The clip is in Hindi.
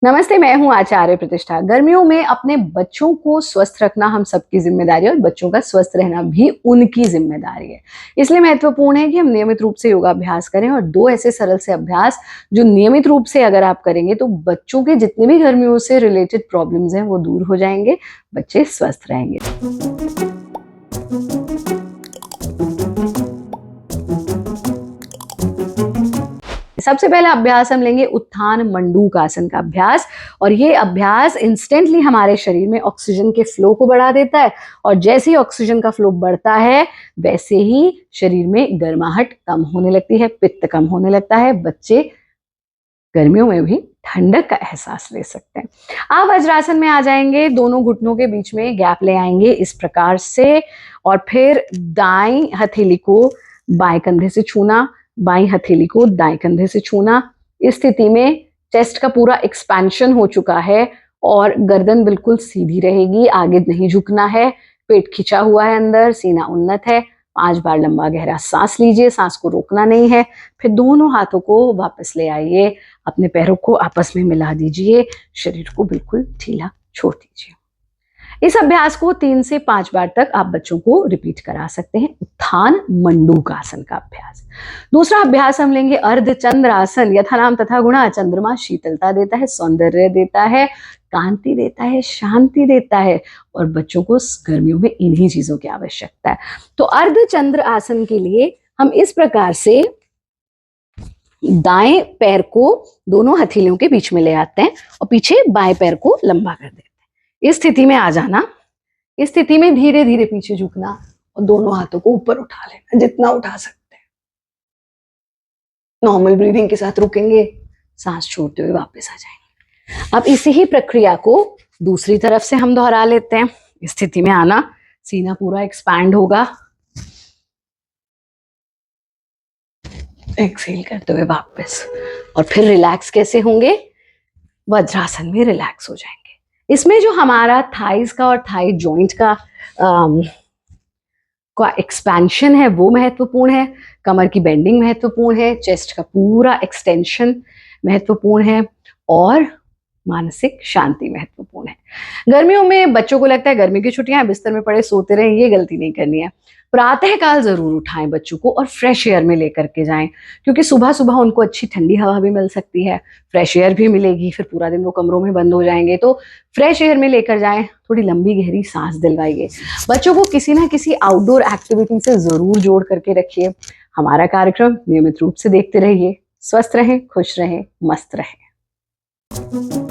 नमस्ते, मैं हूँ आचार्य प्रतिष्ठा। गर्मियों में अपने बच्चों को स्वस्थ रखना हम सबकी जिम्मेदारी है और बच्चों का स्वस्थ रहना भी उनकी जिम्मेदारी है। इसलिए महत्वपूर्ण है कि हम नियमित रूप से योगाभ्यास करें और 2 ऐसे सरल से अभ्यास जो नियमित रूप से अगर आप करेंगे तो बच्चों के जितने भी गर्मियों से रिलेटेड प्रॉब्लम्स हैं वो दूर हो जाएंगे, बच्चे स्वस्थ रहेंगे। सबसे पहला अभ्यास हम लेंगे उत्थान मंडूकासन का अभ्यास। और ये अभ्यास इंस्टेंटली हमारे शरीर में ऑक्सीजन के फ्लो को बढ़ा देता है और जैसे ही ऑक्सीजन का फ्लो बढ़ता है वैसे ही शरीर में गर्माहट कम होने लगती है, पित्त कम होने लगता है, बच्चे गर्मियों में भी ठंडक का एहसास ले सकते हैं। आप वज्रासन में आ जाएंगे, दोनों घुटनों के बीच में गैप ले आएंगे इस प्रकार से और फिर दाईं हथेली को बाएं कंधे से छूना, बाईं हथेली को दाएं कंधे से छूना। इस स्थिति में चेस्ट का पूरा एक्सपेंशन हो चुका है और गर्दन बिल्कुल सीधी रहेगी, आगे नहीं झुकना है, पेट खिंचा हुआ है अंदर, सीना उन्नत है। 5 बार लंबा गहरा सांस लीजिए, सांस को रोकना नहीं है। फिर दोनों हाथों को वापस ले आइए, अपने पैरों को आपस में मिला दीजिए, शरीर को बिल्कुल ढीला छोड़ दीजिए। इस अभ्यास को 3 से 5 बार तक आप बच्चों को रिपीट करा सकते हैं। उत्थान मंडूकासन का अभ्यास। दूसरा अभ्यास हम लेंगे अर्धचंद्रासन। यथा नाम तथा गुणा, चंद्रमा शीतलता देता है, सौंदर्य देता है, कांति देता है, शांति देता है और बच्चों को गर्मियों में इन्हीं चीजों की आवश्यकता है। तो अर्धचंद्र आसन के लिए हम इस प्रकार से दाएं पैर को दोनों हथेलियों के बीच में ले आते हैं और पीछे बाएं पैर को लंबा कर देते हैं। इस स्थिति में आ जाना, इस स्थिति में धीरे धीरे पीछे झुकना और दोनों हाथों को ऊपर उठा लेना जितना उठा सकते हैं। नॉर्मल ब्रीदिंग के साथ रुकेंगे, सांस छोड़ते हुए वापस आ जाएंगे। अब इसी ही प्रक्रिया को दूसरी तरफ से हम दोहरा लेते हैं। इस स्थिति में आना, सीना पूरा एक्सपैंड होगा, एक्सहेल करते हुए वापस और फिर रिलैक्स कैसे होंगे? वज्रासन में रिलैक्स हो जाएंगे। इसमें जो हमारा थाइज का और थाई जॉइंट का एक्सपेंशन है वो महत्वपूर्ण है, कमर की बेंडिंग महत्वपूर्ण है, चेस्ट का पूरा एक्सटेंशन महत्वपूर्ण है और मानसिक शांति महत्वपूर्ण है। गर्मियों में बच्चों को लगता है गर्मी की छुट्टियां, बिस्तर में पड़े सोते रहें, ये गलती नहीं करनी है। प्रातः काल जरूर उठाएं बच्चों को और फ्रेश एयर में लेकर के जाएं, क्योंकि सुबह सुबह उनको अच्छी ठंडी हवा भी मिल सकती है, फ्रेश एयर भी मिलेगी, फिर पूरा दिन वो कमरों में बंद हो जाएंगे। तो फ्रेश एयर में लेकर जाएं, थोड़ी लंबी गहरी सांस दिलवाइए। बच्चों को किसी ना किसी आउटडोर एक्टिविटी से जरूर जोड़ करके रखिए। हमारा कार्यक्रम नियमित रूप से देखते रहिए। स्वस्थ रहें, खुश रहें, मस्त रहें।